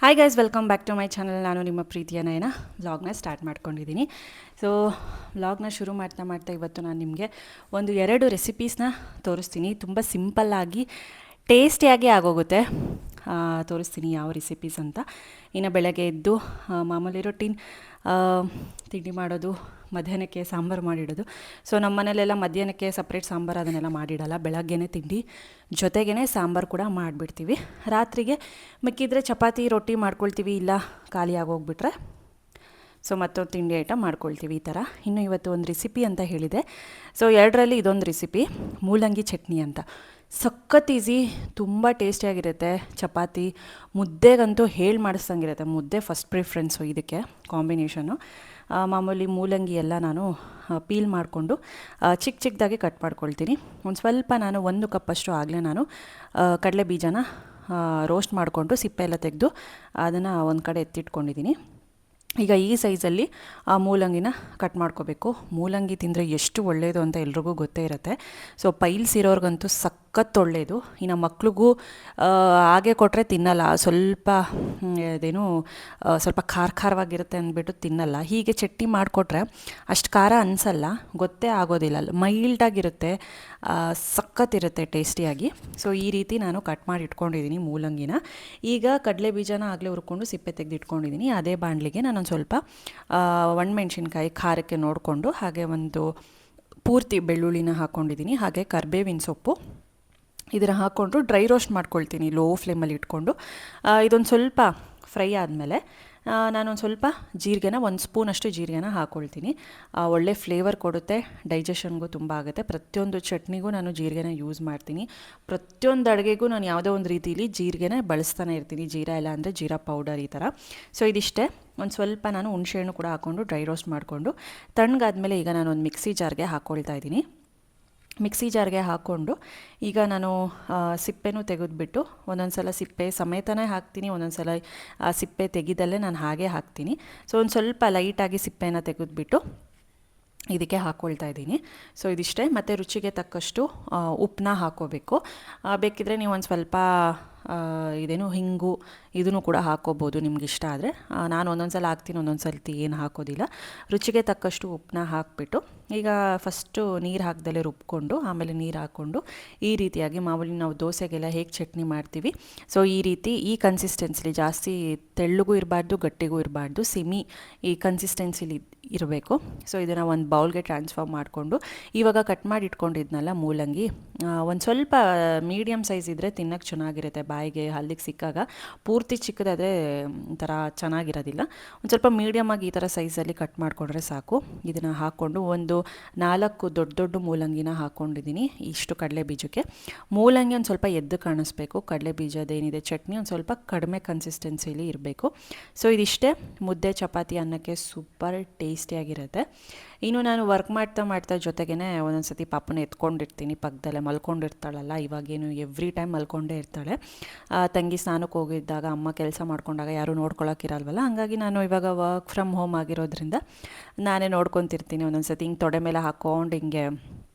Hi guys, welcome back to my channel. ನಾನು ನಿಮ್ಮ ಪ್ರೀತಿಯ ನಯನ ವ್ಲಾಗ್ನ ಸ್ಟಾರ್ಟ್ ಮಾಡ್ಕೊಂಡಿದ್ದೀನಿ. ಸೊ ವ್ಲಾಗ್ನ ಶುರು ಮಾಡ್ತಾ ಮಾಡ್ತಾ ಇವತ್ತು ನಾನು ನಿಮಗೆ ಒಂದು 2 ರೆಸಿಪೀಸ್ನ ತೋರಿಸ್ತೀನಿ. ತುಂಬ ಸಿಂಪಲ್ಲಾಗಿ ಟೇಸ್ಟಿಯಾಗಿ ಆಗೋಗುತ್ತೆ. ತೋರಿಸ್ತೀನಿ ಯಾವ ರೆಸಿಪೀಸ್ ಅಂತ. ಇನ್ನು ಬೆಳಗ್ಗೆ ಎದ್ದು ಮಾಮೂಲಿ ರೊಟೀನ್ ತಿಂಡಿ ಮಾಡೋದು, ಮಧ್ಯಾಹ್ನಕ್ಕೆ ಸಾಂಬಾರು ಮಾಡಿಡೋದು. ಸೊ ನಮ್ಮ ಮನೇಲೆಲ್ಲ ಮಧ್ಯಾಹ್ನಕ್ಕೆ ಸಪ್ರೇಟ್ ಸಾಂಬಾರು ಅದನ್ನೆಲ್ಲ ಮಾಡಿಡಲ್ಲ. ಬೆಳಗ್ಗೆನೇ ತಿಂಡಿ ಜೊತೆಗೇ ಸಾಂಬಾರು ಕೂಡ ಮಾಡಿಬಿಡ್ತೀವಿ. ರಾತ್ರಿಗೆ ಮಿಕ್ಕಿದ್ರೆ ಚಪಾತಿ ರೊಟ್ಟಿ ಮಾಡ್ಕೊಳ್ತೀವಿ, ಇಲ್ಲ ಖಾಲಿ ಆಗೋಗ್ಬಿಟ್ರೆ ಸೊ ಮತ್ತೊಂದು ತಿಂಡಿ ಐಟಮ್ ಮಾಡ್ಕೊಳ್ತೀವಿ ಈ ಥರ. ಇನ್ನು ಇವತ್ತು ಒಂದು ರೆಸಿಪಿ ಅಂತ ಹೇಳಿದೆ. ಸೊ 2ರಲ್ಲಿ ಇದೊಂದು ರೆಸಿಪಿ ಮೂಲಂಗಿ ಚಟ್ನಿ ಅಂತ. ಸಖತ್ ಈಸಿ, ತುಂಬ ಟೇಸ್ಟಿಯಾಗಿರುತ್ತೆ. ಚಪಾತಿ ಮುದ್ದೆಗಂತೂ ಹೇಳಿ ಮಾಡಿಸ್ದಂಗಿರುತ್ತೆ. ಮುದ್ದೆ ಫಸ್ಟ್ ಪ್ರಿಫ್ರೆನ್ಸು ಇದಕ್ಕೆ ಕಾಂಬಿನೇಷನು. ಮಾಮೂಲಿ ಮೂಲಂಗಿ ಎಲ್ಲ ನಾನು ಪೀಲ್ ಮಾಡಿಕೊಂಡು ಚಿಕ್ಕ ಚಿಕ್ಕದಾಗಿ ಕಟ್ ಮಾಡ್ಕೊಳ್ತೀನಿ. ಒಂದು ಸ್ವಲ್ಪ ನಾನು 1 ಕಪ್ಪಷ್ಟು ಆಗಲೇ ನಾನು ಕಡಲೆ ಬೀಜನ ರೋಸ್ಟ್ ಮಾಡಿಕೊಂಡು ಸಿಪ್ಪೆ ಎಲ್ಲ ತೆಗೆದು ಅದನ್ನು ಒಂದು ಕಡೆ ಎತ್ತಿಟ್ಕೊಂಡಿದ್ದೀನಿ. ಈಗ ಈ ಸೈಜಲ್ಲಿ ಆ ಮೂಲಂಗಿನ ಕಟ್ ಮಾಡ್ಕೋಬೇಕು. ಮೂಲಂಗಿ ತಿಂದರೆ ಎಷ್ಟು ಒಳ್ಳೆಯದು ಅಂತ ಎಲ್ರಿಗೂ ಗೊತ್ತೇ ಇರುತ್ತೆ. ಸೊ ಪೈಲ್ಸ್ ಇರೋರ್ಗಂತೂ ಸಖತ್ ಒಳ್ಳೆಯದು. ಇನ್ನು ಮಕ್ಳಿಗೂ ಹಾಗೆ ಕೊಟ್ಟರೆ ತಿನ್ನಲ್ಲ, ಸ್ವಲ್ಪ ಅದೇನು ಸ್ವಲ್ಪ ಖಾರವಾಗಿರುತ್ತೆ ಅಂದ್ಬಿಟ್ಟು ತಿನ್ನಲ್ಲ. ಹೀಗೆ ಚಟ್ನಿ ಮಾಡಿಕೊಟ್ರೆ ಅಷ್ಟು ಖಾರ ಅನಿಸಲ್ಲ, ಗೊತ್ತೇ ಆಗೋದಿಲ್ಲ, ಮೈಲ್ಡಾಗಿರುತ್ತೆ, ಸಖತ್ತಿರುತ್ತೆ ಟೇಸ್ಟಿಯಾಗಿ. ಸೊ ಈ ರೀತಿ ನಾನು ಕಟ್ ಮಾಡಿ ಇಟ್ಕೊಂಡಿದ್ದೀನಿ ಮೂಲಂಗಿನ. ಈಗ ಕಡಲೆ ಬೀಜನ ಆಗಲೇ ಹುರ್ಕೊಂಡು ಸಿಪ್ಪೆ ತೆಗೆದು ಇಟ್ಕೊಂಡಿದ್ದೀನಿ. ಅದೇ ಬಾಣಲಿಗೆ ನಾನು ಸ್ವಲ್ಪ ಒಣಮೆಣ್ಸಿನ್ಕಾಯಿ ಖಾರಕ್ಕೆ ನೋಡಿಕೊಂಡು, ಹಾಗೆ ಒಂದು ಪೂರ್ತಿ ಬೆಳ್ಳುಳ್ಳಿನ ಹಾಕ್ಕೊಂಡಿದ್ದೀನಿ, ಹಾಗೆ ಕರಿಬೇವಿನ ಸೊಪ್ಪು ಇದನ್ನು ಹಾಕ್ಕೊಂಡು ಡ್ರೈ ರೋಸ್ಟ್ ಮಾಡ್ಕೊಳ್ತೀನಿ ಲೋ ಫ್ಲೇಮಲ್ಲಿ ಇಟ್ಕೊಂಡು. ಇದೊಂದು ಸ್ವಲ್ಪ ಫ್ರೈ ಆದಮೇಲೆ ನಾನೊಂದು ಸ್ವಲ್ಪ ಜೀರಿಗೆನ 1 ಸ್ಪೂನಷ್ಟು ಜೀರಿಗೆನ ಹಾಕ್ಕೊಳ್ತೀನಿ. ಒಳ್ಳೆ ಫ್ಲೇವರ್ ಕೊಡುತ್ತೆ, ಡೈಜೆಷನ್ಗೂ ತುಂಬ ಆಗುತ್ತೆ. ಪ್ರತಿಯೊಂದು ಚಟ್ನಿಗೂ ನಾನು ಜೀರಿಗೆನ ಯೂಸ್ ಮಾಡ್ತೀನಿ. ಪ್ರತಿಯೊಂದು ಅಡುಗೆಗೂ ನಾನು ಯಾವುದೋ ಒಂದು ರೀತಿಯಲ್ಲಿ ಜೀರಿಗೆನ ಬಳಸ್ತಾನೆ ಇರ್ತೀನಿ. ಜೀರಾ ಇಲ್ಲ ಅಂದರೆ ಜೀರಾ ಪೌಡರ್ ಈ ಥರ. ಸೊ ಇದಿಷ್ಟೇ. ಒಂದು ಸ್ವಲ್ಪ ನಾನು ಹುಣಸೆಹಣ್ಣು ಕೂಡ ಹಾಕ್ಕೊಂಡು ಡ್ರೈ ರೋಸ್ಟ್ ಮಾಡಿಕೊಂಡು ತಣ್ಣಗಾದ್ಮೇಲೆ ಈಗ ನಾನು ಒಂದು ಮಿಕ್ಸಿ ಜಾರ್ಗೆ ಹಾಕ್ಕೊಳ್ತಾ ಇದ್ದೀನಿ. ಮಿಕ್ಸಿ ಜಾರ್ಗೆ ಹಾಕ್ಕೊಂಡು ಈಗ ನಾನು ಸಿಪ್ಪೆನೂ ತೆಗೆದುಬಿಟ್ಟು ಒಂದೊಂದು ಸಲ ಸಿಪ್ಪೆ ಸಮೇತನೇ ಹಾಕ್ತೀನಿ, ಒಂದೊಂದು ಸಲ ಸಿಪ್ಪೆ ತೆಗೆದಲ್ಲೇ ನಾನು ಹಾಗೆ ಹಾಕ್ತೀನಿ. ಸೊ ಒಂದು ಸ್ವಲ್ಪ ಲೈಟಾಗಿ ಸಿಪ್ಪೆನ ತೆಗೆದುಬಿಟ್ಟು ಇದಕ್ಕೆ ಹಾಕ್ಕೊಳ್ತಾ ಇದ್ದೀನಿ. ಸೊ ಇದಿಷ್ಟೇ. ಮತ್ತು ರುಚಿಗೆ ತಕ್ಕಷ್ಟು ಉಪ್ಪನ್ನ ಹಾಕ್ಕೋಬೇಕು. ಬೇಕಿದ್ದರೆ ನೀವು ಒಂದು ಸ್ವಲ್ಪ ಇದೇನು ಹಿಂಗು ಇದನ್ನು ಕೂಡ ಹಾಕ್ಕೋಬೋದು ನಿಮ್ಗೆ ಇಷ್ಟ ಆದರೆ. ನಾನು ಒಂದೊಂದು ಸಲ ಹಾಕ್ತೀನಿ, ಒಂದೊಂದು ಸರ್ತಿ ಏನು ಹಾಕೋದಿಲ್ಲ. ರುಚಿಗೆ ತಕ್ಕಷ್ಟು ಉಪ್ಪನ್ನ ಹಾಕಿಬಿಟ್ಟು ಈಗ ಫಸ್ಟು ನೀರು ಹಾಕ್ದಲ್ಲೇ ರುಬ್ಕೊಂಡು ಆಮೇಲೆ ನೀರು ಹಾಕ್ಕೊಂಡು ಈ ರೀತಿಯಾಗಿ ಮಾಮೂಲಿ ನಾವು ದೋಸೆಗೆಲ್ಲ ಹೇಗೆ ಚಟ್ನಿ ಮಾಡ್ತೀವಿ, ಸೊ ಈ ರೀತಿ ಈ ಕನ್ಸಿಸ್ಟೆನ್ಸಿಲಿ, ಜಾಸ್ತಿ ತೆಳ್ಳಗೂ ಇರಬಾರ್ದು ಗಟ್ಟಿಗೂ ಇರಬಾರ್ದು, ಈ ಕನ್ಸಿಸ್ಟೆನ್ಸಿಲಿ ಇರಬೇಕು. ಸೊ ಇದನ್ನು ಒಂದು ಬೌಲ್ಗೆ ಟ್ರಾನ್ಸ್ಫರ್ ಮಾಡಿಕೊಂಡು ಇವಾಗ ಕಟ್ ಮಾಡಿ ಇಟ್ಕೊಂಡಿದ್ನಲ್ಲ ಮೂಲಂಗಿ, ಒಂದು ಸ್ವಲ್ಪ ಮೀಡಿಯಮ್ ಸೈಜ್ ಇದ್ದರೆ ತಿನ್ನೋಕ್ಕೆ ಚೆನ್ನಾಗಿರುತ್ತೆ, ಬಾಯಿಗೆ ಹಲ್ಲಿಗೆ ಸಿಕ್ಕಾಗ. ಪೂರ್ತಿ ಚಿಕ್ಕದಾದರೆ ಒಂಥರ ಚೆನ್ನಾಗಿರೋದಿಲ್ಲ. ಒಂದು ಸ್ವಲ್ಪ ಮೀಡಿಯಮಾಗಿ ಈ ಥರ ಸೈಜಲ್ಲಿ ಕಟ್ ಮಾಡಿಕೊಂಡ್ರೆ ಸಾಕು. ಇದನ್ನು ಹಾಕ್ಕೊಂಡು ಒಂದು 4 ದೊಡ್ಡ ದೊಡ್ಡ ಮೂಲಂಗಿನ ಹಾಕ್ಕೊಂಡಿದ್ದೀನಿ ಇಷ್ಟು ಕಡಲೆ ಬೀಜಕ್ಕೆ. ಮೂಲಂಗಿ ಒಂದು ಸ್ವಲ್ಪ ಎದ್ದು ಕಾಣಿಸ್ಬೇಕು, ಕಡಲೆ ಬೀಜದೇನಿದೆ ಚಟ್ನಿ ಒಂದು ಸ್ವಲ್ಪ ಕಡಿಮೆ ಕನ್ಸಿಸ್ಟೆನ್ಸಿಲಿ ಇರಬೇಕು. ಸೊ ಇದಿಷ್ಟೇ. ಮುದ್ದೆ ಚಪಾತಿ ಅನ್ನಕ್ಕೆ ಸೂಪರ್ ಟೇಸ್ಟಿಯಾಗಿರುತ್ತೆ. ಇನ್ನು ನಾನು ವರ್ಕ್ ಮಾಡ್ತಾ ಜೊತೆಗೇ ಒಂದೊಂದು ಸತಿ ಪಾಪನ ಎತ್ಕೊಂಡಿರ್ತೀನಿ, ಪಕ್ಕದಲ್ಲೇ ಮಲ್ಕೊಂಡಿರ್ತಾಳಲ್ಲ, ಇವಾಗೇನು ಎವ್ರಿ ಟೈಮ್ ಮಲ್ಕೊಂಡೇ ಇರ್ತಾಳೆ. ತಂಗಿ ಸ್ನಾನಕ್ಕೆ ಹೋಗಿದ್ದಾಗ, ಅಮ್ಮ ಕೆಲಸ ಮಾಡ್ಕೊಂಡಾಗ ಯಾರೂ ನೋಡ್ಕೊಳಕ್ಕಿರಲ್ವಲ್ಲ, ಹಾಗಾಗಿ ನಾನು ಇವಾಗ ವರ್ಕ್ ಫ್ರಮ್ ಹೋಮ್ ಆಗಿರೋದ್ರಿಂದ ನಾನೇ ನೋಡ್ಕೊತಿರ್ತೀನಿ. ಒಂದೊಂದು ಸತಿ ಹಿಂಗೆ ತೊಡೆ ಮೇಲೆ ಹಾಕ್ಕೊಂಡು ಹಿಂಗೆ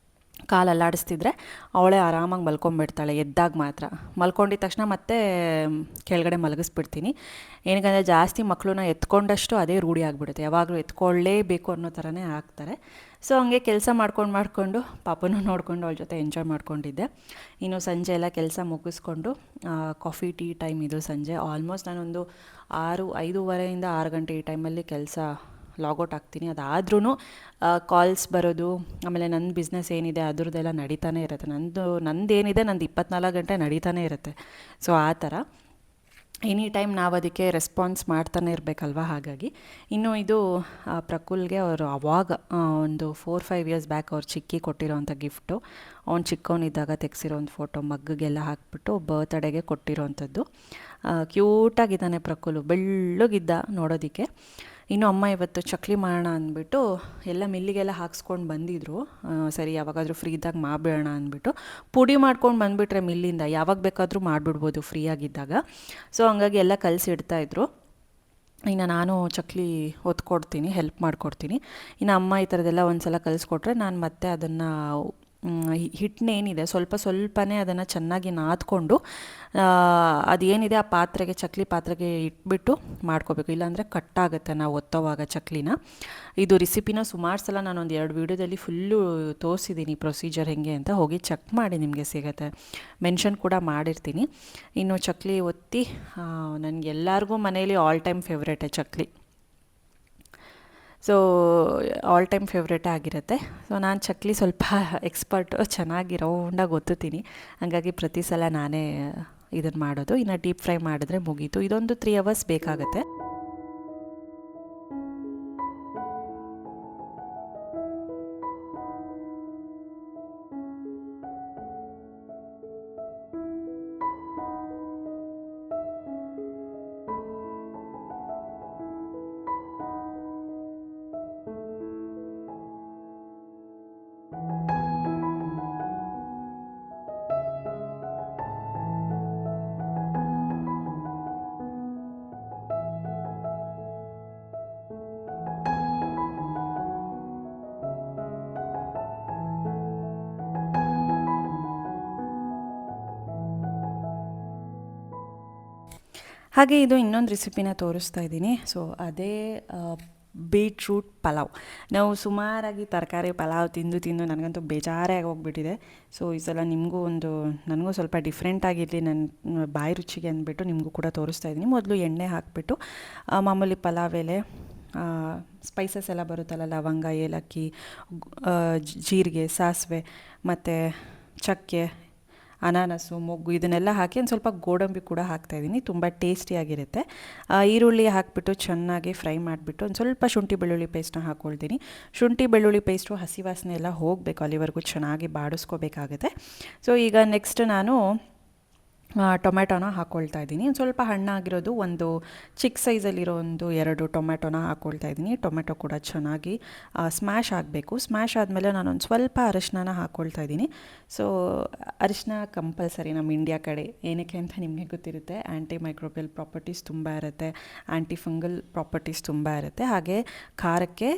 ಕಾಲು ಅಲ್ಲಾಡಿಸ್ತಿದ್ರೆ ಅವಳೇ ಆರಾಮಾಗಿ ಮಲ್ಕೊಂಡ್ಬಿಡ್ತಾಳೆ. ಎದ್ದಾಗ ಮಾತ್ರ ಮಲ್ಕೊಂಡಿದ್ದ ತಕ್ಷಣ ಮತ್ತೆ ಕೆಳಗಡೆ ಮಲಗಿಸ್ಬಿಡ್ತೀನಿ. ಏನಕ್ಕಂದರೆ ಜಾಸ್ತಿ ಮಕ್ಕಳನ್ನ ಎತ್ಕೊಂಡಷ್ಟು ಅದೇ ರೂಢಿ ಆಗಿಬಿಡುತ್ತೆ, ಯಾವಾಗಲೂ ಎತ್ಕೊಳ್ಳೇಬೇಕು ಅನ್ನೋ ಥರನೇ ಆಗ್ತಾರೆ. ಸೊ ಹಂಗೆ ಕೆಲಸ ಮಾಡ್ಕೊಂಡು ಪಾಪನೂ ನೋಡಿಕೊಂಡು ಅವಳ ಜೊತೆ ಎಂಜಾಯ್ ಮಾಡ್ಕೊಂಡಿದ್ದೆ. ಇನ್ನು ಸಂಜೆ ಎಲ್ಲ ಕೆಲಸ ಮುಗಿಸ್ಕೊಂಡು ಕಾಫಿ ಟೀ ಟೈಮ್ ಇದು ಸಂಜೆ. ಆಲ್ಮೋಸ್ಟ್ ನಾನೊಂದು 5:30 6 ಗಂಟೆ ಈ ಟೈಮಲ್ಲಿ ಕೆಲಸ ಲಾಗೌಟ್ ಆಗ್ತೀನಿ. ಅದಾದ್ರೂ ಕಾಲ್ಸ್ ಬರೋದು, ಆಮೇಲೆ ನನ್ನ ಬಿಸ್ನೆಸ್ ಏನಿದೆ ಅದ್ರದ್ದೆಲ್ಲ ನಡೀತಾನೆ ಇರುತ್ತೆ. ನಂದೇನಿದೆ 24 ಗಂಟೆ ನಡೀತಾನೆ ಇರುತ್ತೆ. ಸೊ ಆ ಥರ ಎನಿ ಟೈಮ್ ನಾವು ಅದಕ್ಕೆ ರೆಸ್ಪಾನ್ಸ್ ಮಾಡ್ತಾನೆ ಇರಬೇಕಲ್ವ. ಹಾಗಾಗಿ ಇನ್ನು ಇದು ಪ್ರಕುಲ್ಗೆ ಅವರು ಅವಾಗ ಒಂದು 4-5 ಇಯರ್ಸ್ ಬ್ಯಾಕ್ ಅವ್ರು ಚಿಕ್ಕಿ ಕೊಟ್ಟಿರೋವಂಥ ಗಿಫ್ಟು. ಅವ್ನು ಚಿಕ್ಕವನಿದ್ದಾಗ ತೆಗೆಸಿರೋ ಒಂದು ಫೋಟೋ ಮಗ್ಗೆಲ್ಲ ಹಾಕ್ಬಿಟ್ಟು ಬರ್ತ್ಡೇಗೆ ಕೊಟ್ಟಿರೋವಂಥದ್ದು. ಕ್ಯೂಟಾಗಿದ್ದಾನೆ ಪ್ರಕುಲು, ಬೆಳ್ಳಗಿದ್ದ ನೋಡೋದಕ್ಕೆ. ಇನ್ನು ಅಮ್ಮ ಇವತ್ತು ಚಕ್ಲಿ ಮಾಡೋಣ ಅಂದ್ಬಿಟ್ಟು ಎಲ್ಲ ಮಿಲ್ಲಿಗೆಲ್ಲ ಹಾಕ್ಸ್ಕೊಂಡು ಬಂದಿದ್ರು. ಸರಿ ಯಾವಾಗಾದರೂ ಫ್ರೀ ಇದ್ದಾಗ ಮಾಡಿಬಿಡೋಣ ಅಂದ್ಬಿಟ್ಟು ಪುಡಿ ಮಾಡ್ಕೊಂಡು ಬಂದುಬಿಟ್ರೆ ಮಿಲ್ಲಿಂದ ಯಾವಾಗ ಬೇಕಾದರೂ ಮಾಡಿಬಿಡ್ಬೋದು ಫ್ರೀ ಆಗಿದ್ದಾಗ. ಸೊ ಹಂಗಾಗಿ ಎಲ್ಲ ಕಲಸಿಡ್ತಾಯಿದ್ರು. ಇನ್ನು ನಾನು ಚಕ್ಲಿ ಹೊತ್ಕೊಡ್ತೀನಿ, ಹೆಲ್ಪ್ ಮಾಡಿಕೊಡ್ತೀನಿ. ಇನ್ನು ಅಮ್ಮ ಈ ಥರದ್ದೆಲ್ಲ ಒಂದು ಸಲ ಕಲಿಸ್ಕೊಟ್ರೆ ನಾನು ಮತ್ತೆ ಅದನ್ನು ಹಿಟ್ಟನ್ನೇನಿದೆ ಸ್ವಲ್ಪನೇ ಅದನ್ನು ಚೆನ್ನಾಗಿ ನಾದ್ಕೊಂಡು ಅದೇನಿದೆ ಆ ಪಾತ್ರೆಗೆ ಚಕ್ಲಿ ಪಾತ್ರೆಗೆ ಇಟ್ಬಿಟ್ಟು ಮಾಡ್ಕೋಬೇಕು. ಇಲ್ಲಾಂದರೆ ಕಟ್ಟಾಗುತ್ತೆ ನಾವು ಒತ್ತೋವಾಗ ಚಕ್ಲಿನ. ಇದು ರೆಸಿಪಿನ ಸುಮಾರು ಸಲ ನಾನೊಂದು 2 ವೀಡಿಯೋದಲ್ಲಿ ಫುಲ್ಲು ತೋರಿಸಿದ್ದೀನಿ ಪ್ರೊಸೀಜರ್ ಹೇಗೆ ಅಂತ, ಹೋಗಿ ಚೆಕ್ ಮಾಡಿ, ನಿಮಗೆ ಸಿಗುತ್ತೆ, ಮೆನ್ಷನ್ ಕೂಡ ಮಾಡಿರ್ತೀನಿ. ಇನ್ನು ಚಕ್ಲಿ ಒತ್ತಿ ನನಗೆಲ್ಲರಿಗೂ ಮನೇಲಿ ಆಲ್ ಟೈಮ್ ಫೇವ್ರೇಟೇ ಚಕ್ಲಿ. ಸೊ ಆಲ್ ಟೈಮ್ ಫೇವ್ರೇಟೇ ಆಗಿರುತ್ತೆ. ಸೊ ನಾನು ಚಕ್ಲಿ ಸ್ವಲ್ಪ ಎಕ್ಸ್ಪರ್ಟು, ಚೆನ್ನಾಗಿ ರೌಂಡಾಗಿ ಒತ್ತುತ್ತೀನಿ, ಹಾಗಾಗಿ ಪ್ರತಿ ಸಲ ನಾನೇ ಇದನ್ನು ಮಾಡೋದು. ಇನ್ನು ಡೀಪ್ ಫ್ರೈ ಮಾಡಿದ್ರೆ ಮುಗೀತು. ಇದೊಂದು 3 ಅವರ್ಸ್ ಬೇಕಾಗುತ್ತೆ. ಹಾಗೆ ಇದು ಇನ್ನೊಂದು ರೆಸಿಪಿನ ತೋರಿಸ್ತಾ ಇದ್ದೀನಿ. ಸೊ ಅದೇ ಬೀಟ್ರೂಟ್ ಪಲಾವ್. ನಾವು ಸುಮಾರಾಗಿ ತರಕಾರಿ ಪಲಾವ್ ತಿಂದು ನನಗಂತೂ ಬೇಜಾರೇ ಆಗೋಗ್ಬಿಟ್ಟಿದೆ. ಸೊ ಈ ಸಲ ನನಗೂ ಸ್ವಲ್ಪ ಡಿಫ್ರೆಂಟ್ ಆಗಿರಲಿ ನನ್ನ ಬಾಯಿ ರುಚಿಗೆ ಅಂದ್ಬಿಟ್ಟು ನಿಮಗೂ ಕೂಡ ತೋರಿಸ್ತಾ ಇದ್ದೀನಿ. ಮೊದಲು ಎಣ್ಣೆ ಹಾಕಿಬಿಟ್ಟು ಮಾಮೂಲಿ ಪಲಾವ್ ಎಲೆ, ಸ್ಪೈಸಸ್ ಎಲ್ಲ ಬರುತ್ತಲ್ಲ, ಲವಂಗ, ಏಲಕ್ಕಿ, ಜೀರಿಗೆ, ಸಾಸಿವೆ ಮತ್ತು ಚಕ್ಕೆ, ಅನಾನಸು, ಮೊಗ್ಗು ಇದನ್ನೆಲ್ಲ ಹಾಕಿ ಒಂದು ಸ್ವಲ್ಪ ಗೋಡಂಬಿ ಕೂಡ ಹಾಕ್ತಾಯಿದ್ದೀನಿ. ತುಂಬ ಟೇಸ್ಟಿಯಾಗಿರುತ್ತೆ. ಈರುಳ್ಳಿ ಹಾಕಿಬಿಟ್ಟು ಚೆನ್ನಾಗಿ ಫ್ರೈ ಮಾಡಿಬಿಟ್ಟು ಒಂದು ಸ್ವಲ್ಪ ಶುಂಠಿ ಬೆಳ್ಳುಳ್ಳಿ ಪೇಸ್ಟನ್ನ ಹಾಕ್ಕೊಳ್ತೀನಿ. ಶುಂಠಿ ಬೆಳ್ಳುಳ್ಳಿ ಪೇಸ್ಟು ಹಸಿ ವಾಸನೆ ಎಲ್ಲ ಹೋಗಬೇಕು, ಅಲ್ಲಿವರೆಗೂ ಚೆನ್ನಾಗಿ ಬಾಡಿಸ್ಕೋಬೇಕಾಗುತ್ತೆ. ಸೊ ಈಗ ನೆಕ್ಸ್ಟ್ ನಾನು ಟೊಮೆಟೊನ ಹಾಕ್ಕೊಳ್ತಾ ಇದ್ದೀನಿ. ಒಂದು ಸ್ವಲ್ಪ ಹಣ್ಣಾಗಿರೋದು ಒಂದು ಚಿಕ್ಕ ಸೈಜಲ್ಲಿರೋ 2 ಟೊಮೆಟೊನ ಹಾಕ್ಕೊಳ್ತಾ ಇದ್ದೀನಿ. ಟೊಮೆಟೊ ಕೂಡ ಚೆನ್ನಾಗಿ ಸ್ಮ್ಯಾಶ್ ಆಗಬೇಕು. ಸ್ಮ್ಯಾಶ್ ಆದಮೇಲೆ ನಾನೊಂದು ಸ್ವಲ್ಪ ಅರಿಶಿನ ಹಾಕ್ಕೊಳ್ತಾ ಇದ್ದೀನಿ. ಸೊ ಅರಿಶಿನ ಕಂಪಲ್ಸರಿ ನಮ್ಮ ಇಂಡಿಯಾ ಕಡೆ, ಏನಕ್ಕೆ ಅಂತ ನಿಮಗೆ ಗೊತ್ತಿರುತ್ತೆ, ಆ್ಯಂಟಿ ಮೈಕ್ರೋಬಿಯಲ್ ಪ್ರಾಪರ್ಟೀಸ್ ತುಂಬ ಇರುತ್ತೆ, ಆ್ಯಂಟಿ ಫಂಗಲ್ ಪ್ರಾಪರ್ಟೀಸ್ ತುಂಬ ಇರುತ್ತೆ. ಹಾಗೆ ಖಾರಕ್ಕೆ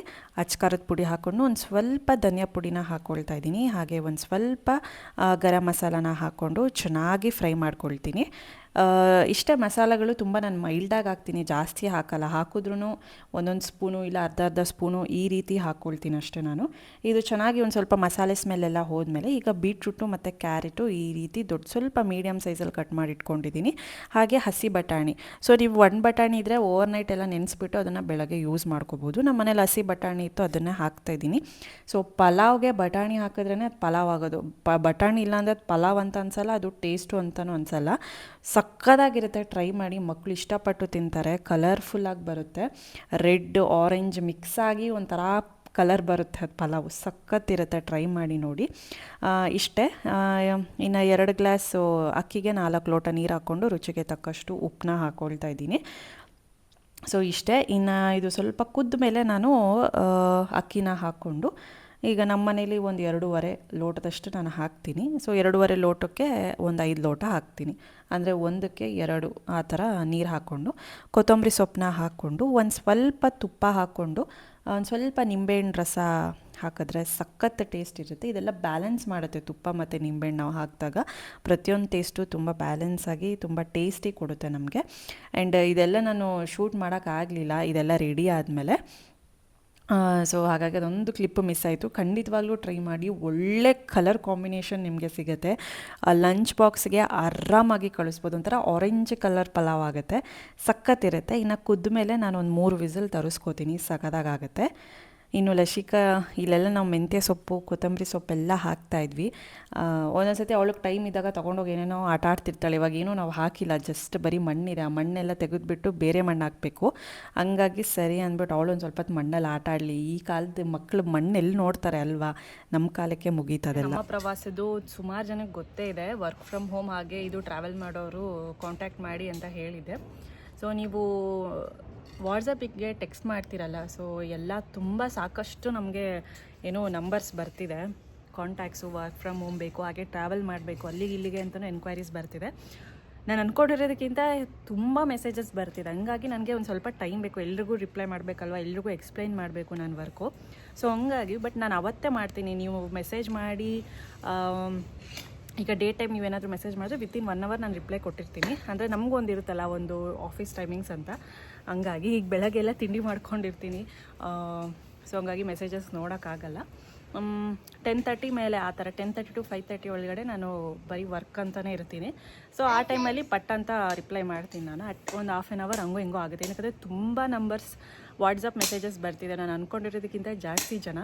ಅಚ್ಕಾರದ ಪುಡಿ ಹಾಕ್ಕೊಂಡು ಒಂದು ಸ್ವಲ್ಪ ಧನಿಯಾ ಪುಡಿನ ಹಾಕ್ಕೊಳ್ತಾ ಇದ್ದೀನಿ. ಹಾಗೆ ಒಂದು ಸ್ವಲ್ಪ ಗರಂ ಮಸಾಲಾನ ಹಾಕ್ಕೊಂಡು ಚೆನ್ನಾಗಿ ಫ್ರೈ ಮಾಡ್ಕೊಳ್ತೀನಿ. ಇಷ್ಟೇ ಮಸಾಲೆಗಳು ತುಂಬ ನಾನು ಮೈಲ್ಡಾಗಿ ಹಾಕ್ತೀನಿ, ಜಾಸ್ತಿ ಹಾಕಲ್ಲ. ಹಾಕಿದ್ರೂ ಒಂದೊಂದು ಸ್ಪೂನು ಇಲ್ಲ ಅರ್ಧ ಸ್ಪೂನು ಈ ರೀತಿ ಹಾಕ್ಕೊಳ್ತೀನಿ ಅಷ್ಟೇ ನಾನು. ಇದು ಚೆನ್ನಾಗಿ ಒಂದು ಸ್ವಲ್ಪ ಮಸಾಲೆ ಸ್ಮೆಲ್ಲೆಲ್ಲ ಹೋದ್ಮೇಲೆ ಈಗ ಬೀಟ್ರೂಟು ಮತ್ತು ಕ್ಯಾರೆಟು ಈ ರೀತಿ ಸ್ವಲ್ಪ ಮೀಡಿಯಮ್ ಸೈಜಲ್ಲಿ ಕಟ್ ಮಾಡಿ ಇಟ್ಕೊಂಡಿದ್ದೀನಿ. ಹಾಗೆ ಹಸಿ ಬಟಾಣಿ. ಸೊ ನೀವು 1 ಬಟಾಣಿ ಇದ್ದರೆ ಓವರ್ನೈಟ್ ಎಲ್ಲ ನೆನೆಸ್ಬಿಟ್ಟು ಅದನ್ನು ಬೆಳಗ್ಗೆ ಯೂಸ್ ಮಾಡ್ಕೋಬೋದು. ನಮ್ಮ ಮನೇಲಿ ಹಸಿ ಬಟಾಣಿ ಇತ್ತು, ಅದನ್ನೇ ಹಾಕ್ತಾಯಿದ್ದೀನಿ. ಸೊ ಪಲಾವ್ಗೆ ಬಟಾಣಿ ಹಾಕಿದ್ರೇ ಅದು ಪಲಾವ್ ಆಗೋದು. ಬಟಾಣಿ ಇಲ್ಲಾಂದರೆ ಅದು ಪಲಾವ್ ಅಂತ ಅನ್ಸಲ್ಲ, ಅದು ಟೇಸ್ಟು ಅಂತಲೂ ಅನ್ಸಲ್ಲ. ಸಕ್ಕತ್ತಾಗಿರುತ್ತೆ, ಟ್ರೈ ಮಾಡಿ, ಮಕ್ಕಳು ಇಷ್ಟಪಟ್ಟು ತಿಂತಾರೆ. ಕಲರ್ಫುಲ್ಲಾಗಿ ಬರುತ್ತೆ, ರೆಡ್ ಆರೆಂಜ್ ಮಿಕ್ಸ್ ಆಗಿ ಒಂಥರ ಕಲರ್ ಬರುತ್ತೆ ಅದು ಪಲಾವು, ಸಖತ್ತಿರುತ್ತೆ, ಟ್ರೈ ಮಾಡಿ ನೋಡಿ. ಇಷ್ಟೇ. ಇನ್ನು 2 ಗ್ಲಾಸು ಅಕ್ಕಿಗೆ 4 ಲೋಟ ನೀರು ಹಾಕ್ಕೊಂಡು ರುಚಿಗೆ ತಕ್ಕಷ್ಟು ಉಪ್ಪನ್ನ ಹಾಕ್ಕೊಳ್ತಾ ಇದ್ದೀನಿ. ಸೊ ಇಷ್ಟೇ. ಇನ್ನು ಇದು ಸ್ವಲ್ಪ ಕುದ್ದ ಮೇಲೆ ನಾನು ಅಕ್ಕಿನ ಹಾಕ್ಕೊಂಡು, ಈಗ ನಮ್ಮ ಮನೇಲಿ ಒಂದು 2.5 ಲೋಟದಷ್ಟು ನಾನು ಹಾಕ್ತೀನಿ. ಸೊ 2.5 ಲೋಟಕ್ಕೆ ಒಂದು 5 ಲೋಟ ಹಾಕ್ತೀನಿ, ಅಂದರೆ 1ಕ್ಕೆ 2 ಆ ಥರ ನೀರು ಹಾಕ್ಕೊಂಡು, ಕೊತ್ತಂಬರಿ ಸೊಪ್ಪನ್ನ ಹಾಕ್ಕೊಂಡು, ಒಂದು ಸ್ವಲ್ಪ ತುಪ್ಪ ಹಾಕ್ಕೊಂಡು, ಒಂದು ಸ್ವಲ್ಪ ನಿಂಬೆಹಣ್ಣು ರಸ ಹಾಕಿದ್ರೆ ಸಖತ್ ಟೇಸ್ಟ್ ಇರುತ್ತೆ. ಇದೆಲ್ಲ ಬ್ಯಾಲೆನ್ಸ್ ಮಾಡುತ್ತೆ, ತುಪ್ಪ ಮತ್ತು ನಿಂಬೆಹಣ್ಣು ನಾವು ಹಾಕಿದಾಗ ಪ್ರತಿಯೊಂದು ಟೇಸ್ಟು ತುಂಬ ಬ್ಯಾಲೆನ್ಸಾಗಿ ತುಂಬ ಟೇಸ್ಟಿ ಕೊಡುತ್ತೆ ನಮಗೆ. ಆ್ಯಂಡ್ ಇದೆಲ್ಲ ನಾನು ಶೂಟ್ ಮಾಡೋಕ್ಕಾಗಲಿಲ್ಲ, ಇದೆಲ್ಲ ರೆಡಿ ಆದಮೇಲೆ. ಸೊ ಹಾಗಾಗಿ ಅದೊಂದು ಕ್ಲಿಪ್ಪು ಮಿಸ್ ಆಯಿತು. ಖಂಡಿತವಾಗ್ಲೂ ಟ್ರೈ ಮಾಡಿ, ಒಳ್ಳೆ ಕಲರ್ ಕಾಂಬಿನೇಷನ್ ನಿಮಗೆ ಸಿಗುತ್ತೆ. ಲಂಚ್ ಬಾಕ್ಸ್ಗೆ ಆರಾಮಾಗಿ ಕಳಿಸ್ಬೋದು. ಒಂಥರ ಆರೆಂಜ್ ಕಲರ್ ಪಲಾವ್ ಆಗುತ್ತೆ, ಸಖತ್ತಿರುತ್ತೆ. ಇನ್ನು ಕುದ್ದ ಮೇಲೆ ನಾನು ಒಂದು 3 ವಿಸಿಲ್ ತರಿಸ್ಕೋತೀನಿ, ಸಖತ್ತಾಗುತ್ತೆ. ಇನ್ನು ಲಸಿಕಾ ಇಲ್ಲೆಲ್ಲ ನಾವು ಮೆಂತ್ಯ ಸೊಪ್ಪು, ಕೊತ್ತಂಬರಿ ಸೊಪ್ಪೆಲ್ಲ ಹಾಕ್ತಾಯಿದ್ವಿ. ಒಂದೊಂದ್ಸತಿ ಅವಳಿಗೆ ಟೈಮ್ ಇದ್ದಾಗ ತೊಗೊಂಡೋಗಿ ಏನೇನೋ ಆಟ ಆಡ್ತಿರ್ತಾಳೆ. ಇವಾಗ ಏನೂ ನಾವು ಹಾಕಿಲ್ಲ, ಜಸ್ಟ್ ಬರೀ ಮಣ್ಣಿದೆ, ಆ ಮಣ್ಣೆಲ್ಲ ತೆಗೆದುಬಿಟ್ಟು ಬೇರೆ ಮಣ್ಣು ಹಾಕಬೇಕು. ಹಂಗಾಗಿ ಸರಿ ಅಂದ್ಬಿಟ್ಟು ಅವಳು ಒಂದು ಸ್ವಲ್ಪ ಹೊತ್ತು ಮಣ್ಣಲ್ಲಿ ಆಟ ಆಡಲಿ. ಈ ಕಾಲದ ಮಕ್ಕಳು ಮಣ್ಣೆಲ್ಲಿ ನೋಡ್ತಾರೆ ಅಲ್ವಾ, ನಮ್ಮ ಕಾಲಕ್ಕೆ ಮುಗೀತದೆಲ್ಲ. ನಮ್ಮ ಪ್ರವಾಸದ್ದು ಸುಮಾರು ಜನಕ್ಕೆ ಗೊತ್ತೇ ಇದೆ, ವರ್ಕ್ ಫ್ರಮ್ ಹೋಮ್, ಹಾಗೆ ಇದು ಟ್ರಾವೆಲ್ ಮಾಡೋರು ಕಾಂಟ್ಯಾಕ್ಟ್ ಮಾಡಿ ಅಂತ ಹೇಳಿದೆ. ಸೊ ನೀವು ವಾಟ್ಸಪ್ಪಿಗೆ ಟೆಕ್ಸ್ಟ್ ಮಾಡ್ತೀರಲ್ಲ, ಸೊ ಎಲ್ಲ ತುಂಬ ಸಾಕಷ್ಟು ನಮಗೆ ಏನೋ ನಂಬರ್ಸ್ ಬರ್ತಿದೆ, ಕಾಂಟ್ಯಾಕ್ಟ್ಸು, ವರ್ಕ್ ಫ್ರಮ್ ಹೋಮ್ ಬೇಕು, ಹಾಗೆ ಟ್ರಾವೆಲ್ ಮಾಡಬೇಕು ಅಲ್ಲಿಗೆ ಇಲ್ಲಿಗೆ ಅಂತಲೂ ಎನ್ಕ್ವೈರೀಸ್ ಬರ್ತಿದೆ. ನಾನು ಅಂದ್ಕೊಂಡಿರೋದಕ್ಕಿಂತ ತುಂಬ ಮೆಸೇಜಸ್ ಬರ್ತಿದೆ. ಹಂಗಾಗಿ ನನಗೆ ಒಂದು ಸ್ವಲ್ಪ ಟೈಮ್ ಬೇಕು, ಎಲ್ರಿಗೂ ರಿಪ್ಲೈ ಮಾಡಬೇಕಲ್ವ, ಎಲ್ರಿಗೂ ಎಕ್ಸ್ಪ್ಲೈನ್ ಮಾಡಬೇಕು ನನ್ನ ವರ್ಕು. ಸೊ ಹಂಗಾಗಿ ಬಟ್ ನಾನು ಅವತ್ತೇ ಮಾಡ್ತೀನಿ. ನೀವು ಮೆಸೇಜ್ ಮಾಡಿ ಈಗ ಡೇ ಟೈಮ್ ನೀವೇನಾದರೂ ಮೆಸೇಜ್ ಮಾಡಿದ್ರೆ ವಿತಿನ್ 1 hour ನಾನು ರಿಪ್ಲೈ ಕೊಟ್ಟಿರ್ತೀನಿ. ಅಂದರೆ ನಮಗೂ ಒಂದು ಇರುತ್ತಲ್ಲ, ಒಂದು ಆಫೀಸ್ ಟೈಮಿಂಗ್ಸ್ ಅಂತ. ಹಂಗಾಗಿ ಈಗ ಬೆಳಗ್ಗೆಲ್ಲ ತಿಂಡಿ ಮಾಡ್ಕೊಂಡಿರ್ತೀನಿ. ಸೊ ಹಂಗಾಗಿ ಮೆಸೇಜಸ್ ನೋಡೋಕ್ಕಾಗಲ್ಲ. 10:30 ಮೇಲೆ ಆ ಥರ 10:30 to 5:30 ಒಳಗಡೆ ನಾನು ಬರೀ ವರ್ಕ್ ಅಂತಲೇ ಇರ್ತೀನಿ. ಸೊ ಆ ಟೈಮಲ್ಲಿ ಪಟ್ ಅಂತ ರಿಪ್ಲೈ ಮಾಡ್ತೀನಿ ನಾನು. ಒಂದು ಹಾಫ್ ಆನ್ ಅವರ್ ಹಂಗೋ ಹಿಂಗೋ ಆಗುತ್ತೆ. ಏನಕ್ಕೆ ತುಂಬ ನಂಬರ್ಸ್ ವಾಟ್ಸಪ್ ಮೆಸೇಜಸ್ ಬರ್ತಿದೆ. ನಾನು ಅಂದ್ಕೊಂಡಿರೋದಕ್ಕಿಂತ ಜಾಸ್ತಿ ಜನ.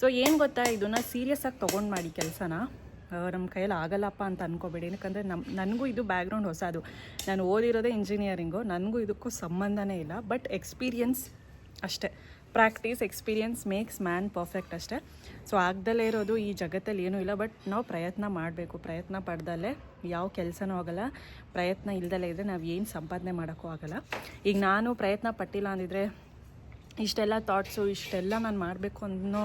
ಸೊ ಏನು ಗೊತ್ತಾ, ಇದನ್ನು ಸೀರಿಯಸ್ಸಾಗಿ ತೊಗೊಂಡು ಮಾಡಿ ಕೆಲಸನ. ನಮ್ಮ ಕೈಯಲ್ಲಿ ಆಗಲ್ಲಪ್ಪ ಅಂತ ಅಂದ್ಕೋಬೇಡಿ. ಏನಕ್ಕಂದರೆ ನನಗೂ ಇದು ಬ್ಯಾಕ್ಗ್ರೌಂಡ್ ಹೊಸದು. ನಾನು ಓದಿರೋದೇ ಇಂಜಿನಿಯರಿಂಗು, ನನಗೂ ಇದಕ್ಕೂ ಸಂಬಂಧನೇ ಇಲ್ಲ. ಬಟ್ ಎಕ್ಸ್ಪೀರಿಯನ್ಸ್ ಅಷ್ಟೇ, practice experience makes man perfect ಅಷ್ಟೇ. ಸೊ ಆಗದಲ್ಲೇ ಇರೋದು ಈ ಜಗತ್ತಲ್ಲಿ ಏನೂ ಇಲ್ಲ. ಬಟ್ ನಾವು ಪ್ರಯತ್ನ ಮಾಡಬೇಕು. ಪ್ರಯತ್ನ ಪಡ್ದಲ್ಲೇ ಯಾವ ಕೆಲಸನೂ ಆಗೋಲ್ಲ. ಪ್ರಯತ್ನ ಇಲ್ದಲೇ ಇದ್ದರೆ ನಾವು ಏನು ಸಂಪಾದನೆ ಮಾಡೋಕ್ಕೂ ಆಗೋಲ್ಲ. ಈಗ ನಾನು ಪ್ರಯತ್ನ ಪಟ್ಟಿಲ್ಲ ಅಂದಿದ್ರೆ ಇಷ್ಟೆಲ್ಲ ಥಾಟ್ಸು, ಇಷ್ಟೆಲ್ಲ ನಾನು ಮಾಡಬೇಕು ಅನ್ನೋ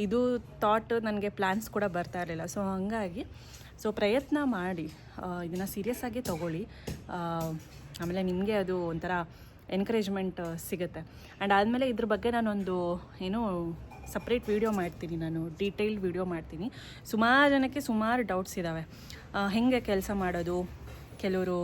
ಇದು ಥಾಟ್, ನನಗೆ ಪ್ಲ್ಯಾನ್ಸ್ ಕೂಡ ಬರ್ತಾ ಇರಲಿಲ್ಲ. ಸೊ ಹಂಗಾಗಿ ಪ್ರಯತ್ನ ಮಾಡಿ ಇದನ್ನು ಸೀರಿಯಸ್ಸಾಗಿ ತೊಗೊಳ್ಳಿ. ಆಮೇಲೆ ನಿಮಗೆ ಅದು ಒಂಥರ ಎನ್ಕರೇಜ್ಮೆಂಟ್ ಸಿಗುತ್ತೆ. ಆ್ಯಂಡ್ ಆದಮೇಲೆ ಇದ್ರ ಬಗ್ಗೆ ನಾನೊಂದು ಸಪ್ರೇಟ್ ವೀಡಿಯೋ ಮಾಡ್ತೀನಿ, ನಾನು ಡೀಟೇಲ್ಡ್ ವೀಡಿಯೋ ಮಾಡ್ತೀನಿ. ಸುಮಾರು ಜನಕ್ಕೆ ಸುಮಾರು ಡೌಟ್ಸ್ ಇದ್ದಾವೆ. ಹೇಗೆ ಕೆಲಸ ಮಾಡೋದು, ಕೆಲವರು